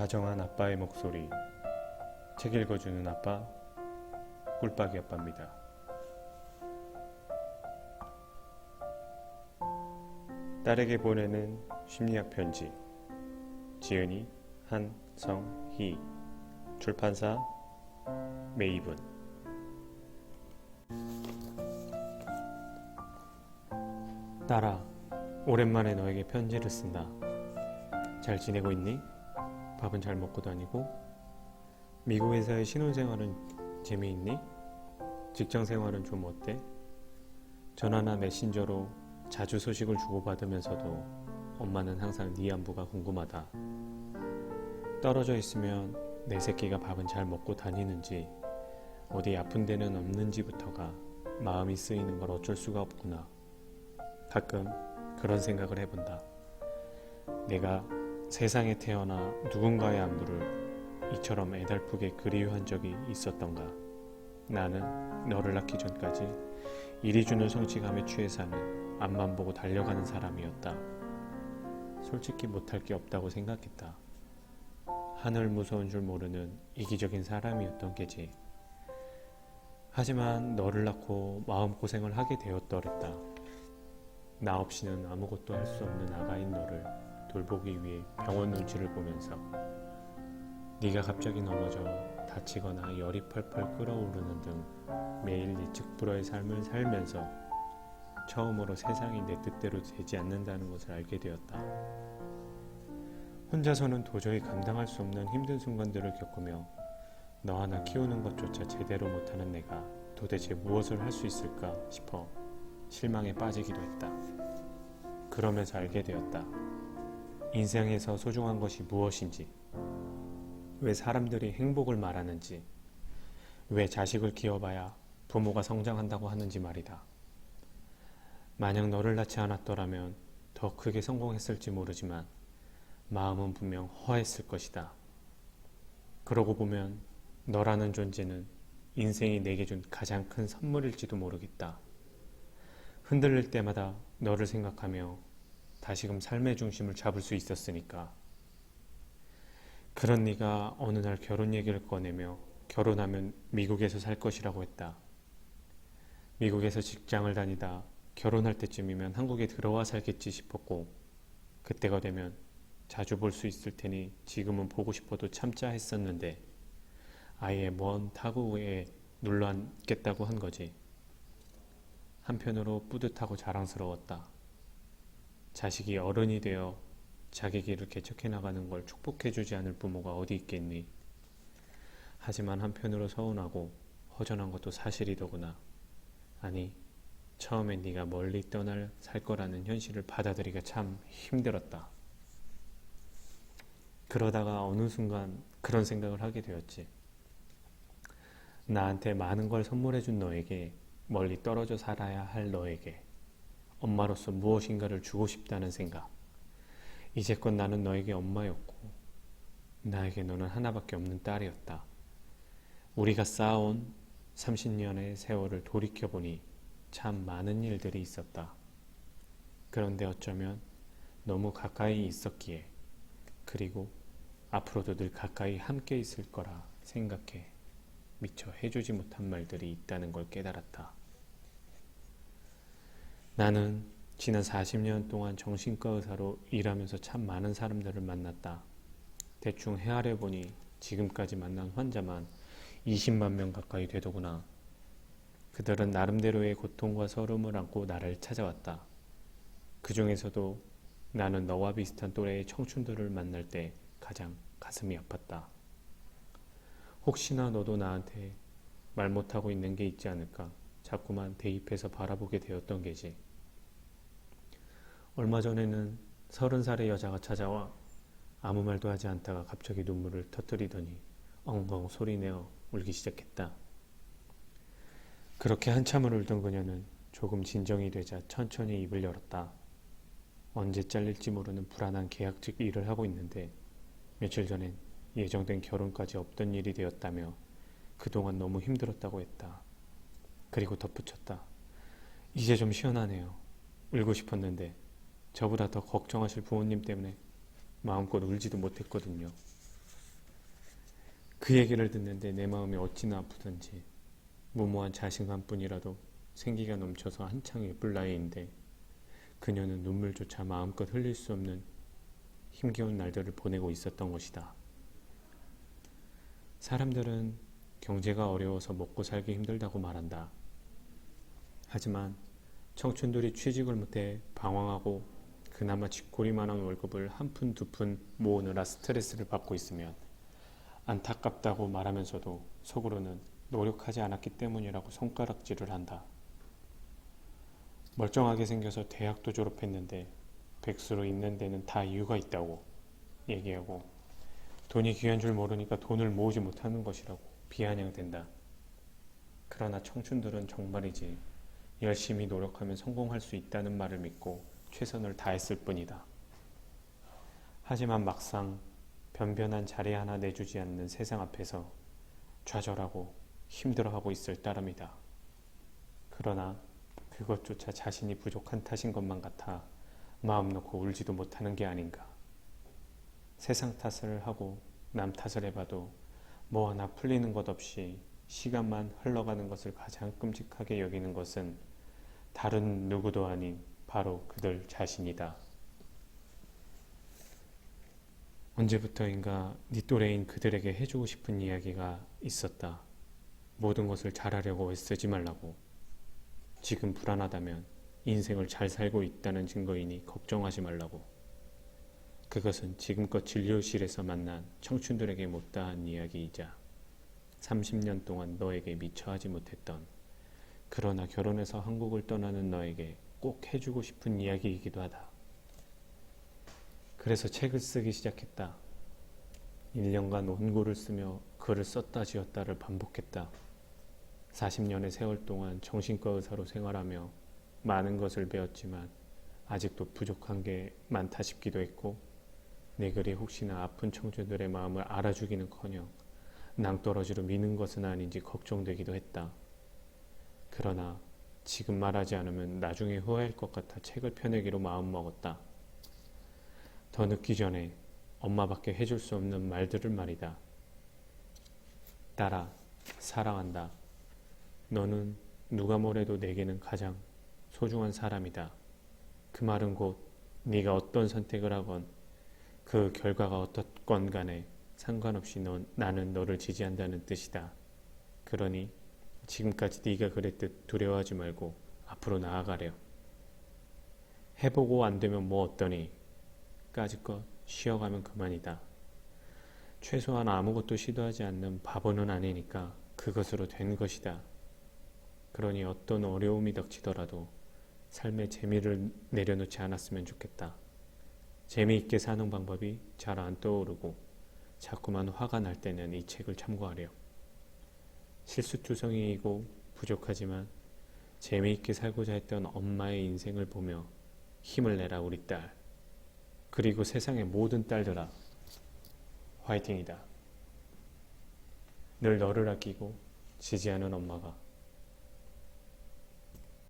다정한 아빠의 목소리, 책 읽어주는 아빠, 꿀박이 아빠입니다. 딸에게 보내는 심리학 편지, 지은이, 한성희, 출판사 메이븐. 딸아, 오랜만에 너에게 편지를 쓴다. 잘 지내고 있니? 밥은 잘 먹고 다니고? 미국에서의 신혼생활은 재미있니? 직장생활은 좀 어때? 전화나 메신저로 자주 소식을 주고받으면서도 엄마는 항상 네 안부가 궁금하다. 떨어져 있으면 내 새끼가 밥은 잘 먹고 다니는지, 어디 아픈 데는 없는지부터가 마음이 쓰이는 걸 어쩔 수가 없구나. 가끔 그런 생각을 해본다. 내가 세상에 태어나 누군가의 안부를 이처럼 애달프게 그리워한 적이 있었던가. 나는 너를 낳기 전까지 이리 주는 성취감에 취해 사는 앞만 보고 달려가는 사람이었다. 솔직히 못할 게 없다고 생각했다. 하늘 무서운 줄 모르는 이기적인 사람이었던 게지. 하지만 너를 낳고 마음고생을 하게 되었더랬다. 나 없이는 아무것도 할 수 없는 아가인 너를 돌보기 위해 병원 눈치를 보면서 네가 갑자기 넘어져 다치거나 열이 펄펄 끓어오르는 등 매일 예측 불허의 삶을 살면서 처음으로 세상이 내 뜻대로 되지 않는다는 것을 알게 되었다. 혼자서는 도저히 감당할 수 없는 힘든 순간들을 겪으며 너 하나 키우는 것조차 제대로 못하는 내가 도대체 무엇을 할 수 있을까 싶어 실망에 빠지기도 했다. 그러면서 알게 되었다. 인생에서 소중한 것이 무엇인지, 왜 사람들이 행복을 말하는지, 왜 자식을 키워봐야 부모가 성장한다고 하는지 말이다. 만약 너를 낳지 않았더라면 더 크게 성공했을지 모르지만 마음은 분명 허했을 것이다. 그러고 보면 너라는 존재는 인생이 내게 준 가장 큰 선물일지도 모르겠다. 흔들릴 때마다 너를 생각하며 다시금 삶의 중심을 잡을 수 있었으니까. 그런 네가 어느 날 결혼 얘기를 꺼내며 결혼하면 미국에서 살 것이라고 했다. 미국에서 직장을 다니다 결혼할 때쯤이면 한국에 들어와 살겠지 싶었고, 그때가 되면 자주 볼 수 있을 테니 지금은 보고 싶어도 참자 했었는데 아예 먼 타국에 눌러 앉겠다고 한 거지. 한편으로 뿌듯하고 자랑스러웠다. 자식이 어른이 되어 자기 길을 개척해 나가는 걸 축복해주지 않을 부모가 어디 있겠니? 하지만 한편으로 서운하고 허전한 것도 사실이더구나. 아니, 처음엔 네가 멀리 살 거라는 현실을 받아들이기가 참 힘들었다. 그러다가 어느 순간 그런 생각을 하게 되었지. 나한테 많은 걸 선물해준 너에게, 멀리 떨어져 살아야 할 너에게 엄마로서 무엇인가를 주고 싶다는 생각. 이제껏 나는 너에게 엄마였고 나에게 너는 하나밖에 없는 딸이었다. 우리가 쌓아온 30년의 세월을 돌이켜보니 참 많은 일들이 있었다. 그런데 어쩌면 너무 가까이 있었기에, 그리고 앞으로도 늘 가까이 함께 있을 거라 생각해 미처 해주지 못한 말들이 있다는 걸 깨달았다. 나는 지난 40년 동안 정신과 의사로 일하면서 참 많은 사람들을 만났다. 대충 헤아려보니 지금까지 만난 환자만 20만 명 가까이 되더구나. 그들은 나름대로의 고통과 서름을 안고 나를 찾아왔다. 그 중에서도 나는 너와 비슷한 또래의 청춘들을 만날 때 가장 가슴이 아팠다. 혹시나 너도 나한테 말 못하고 있는 게 있지 않을까 자꾸만 대입해서 바라보게 되었던 게지. 얼마 전에는 30살의 여자가 찾아와 아무 말도 하지 않다가 갑자기 눈물을 터뜨리더니 엉엉 소리내어 울기 시작했다. 그렇게 한참을 울던 그녀는 조금 진정이 되자 천천히 입을 열었다. 언제 잘릴지 모르는 불안한 계약직 일을 하고 있는데 며칠 전엔 예정된 결혼까지 없던 일이 되었다며 그동안 너무 힘들었다고 했다. 그리고 덧붙였다. 이제 좀 시원하네요. 울고 싶었는데 저보다 더 걱정하실 부모님 때문에 마음껏 울지도 못했거든요. 그 얘기를 듣는데 내 마음이 어찌나 아프던지 무모한 자신감뿐이라도 생기가 넘쳐서 한창 예쁠 나이인데 그녀는 눈물조차 마음껏 흘릴 수 없는 힘겨운 날들을 보내고 있었던 것이다. 사람들은 경제가 어려워서 먹고 살기 힘들다고 말한다. 하지만 청춘들이 취직을 못해 방황하고 그나마 쥐꼬리만한 월급을 한 푼 두 푼 모으느라 스트레스를 받고 있으면 안타깝다고 말하면서도 속으로는 노력하지 않았기 때문이라고 손가락질을 한다. 멀쩡하게 생겨서 대학도 졸업했는데 백수로 있는 데는 다 이유가 있다고 얘기하고 돈이 귀한 줄 모르니까 돈을 모으지 못하는 것이라고 비아냥댄다. 그러나 청춘들은 정말이지 열심히 노력하면 성공할 수 있다는 말을 믿고 최선을 다했을 뿐이다. 하지만 막상 변변한 자리 하나 내주지 않는 세상 앞에서 좌절하고 힘들어하고 있을 따름이다. 그러나 그것조차 자신이 부족한 탓인 것만 같아 마음 놓고 울지도 못하는 게 아닌가. 세상 탓을 하고 남 탓을 해봐도 뭐 하나 풀리는 것 없이 시간만 흘러가는 것을 가장 끔찍하게 여기는 것은 다른 누구도 아닌 바로 그들 자신이다. 언제부터인가 네 또래인 그들에게 해주고 싶은 이야기가 있었다. 모든 것을 잘하려고 애쓰지 말라고. 지금 불안하다면 인생을 잘 살고 있다는 증거이니 걱정하지 말라고. 그것은 지금껏 진료실에서 만난 청춘들에게 못다한 이야기이자 30년 동안 너에게 미처 하지 못했던, 그러나 결혼해서 한국을 떠나는 너에게 꼭 해주고 싶은 이야기이기도 하다. 그래서 책을 쓰기 시작했다. 1년간 원고를 쓰며 글을 썼다 지었다를 반복했다. 40년의 세월 동안 정신과 의사로 생활하며 많은 것을 배웠지만 아직도 부족한 게 많다 싶기도 했고, 내 글이 혹시나 아픈 청춘들의 마음을 알아주기는커녕 낭떠러지로 미는 것은 아닌지 걱정되기도 했다. 그러나 지금 말하지 않으면 나중에 후회할 것 같아 책을 펴내기로 마음먹었다. 더 늦기 전에 엄마밖에 해줄 수 없는 말들을 말이다. 딸아, 사랑한다. 너는 누가 뭐래도 내게는 가장 소중한 사람이다. 그 말은 곧 네가 어떤 선택을 하건 그 결과가 어떻건 간에 상관없이 나는 너를 지지한다는 뜻이다. 그러니 지금까지 네가 그랬듯 두려워하지 말고 앞으로 나아가렴. 해보고 안 되면 뭐 어떠니? 까짓것 쉬어가면 그만이다. 최소한 아무것도 시도하지 않는 바보는 아니니까 그것으로 된 것이다. 그러니 어떤 어려움이 닥치더라도 삶의 재미를 내려놓지 않았으면 좋겠다. 재미있게 사는 방법이 잘 안 떠오르고 자꾸만 화가 날 때는 이 책을 참고하렴. 실수투성이이고 부족하지만 재미있게 살고자 했던 엄마의 인생을 보며 힘을 내라 우리 딸. 그리고 세상의 모든 딸들아, 화이팅이다. 늘 너를 아끼고 지지하는 엄마가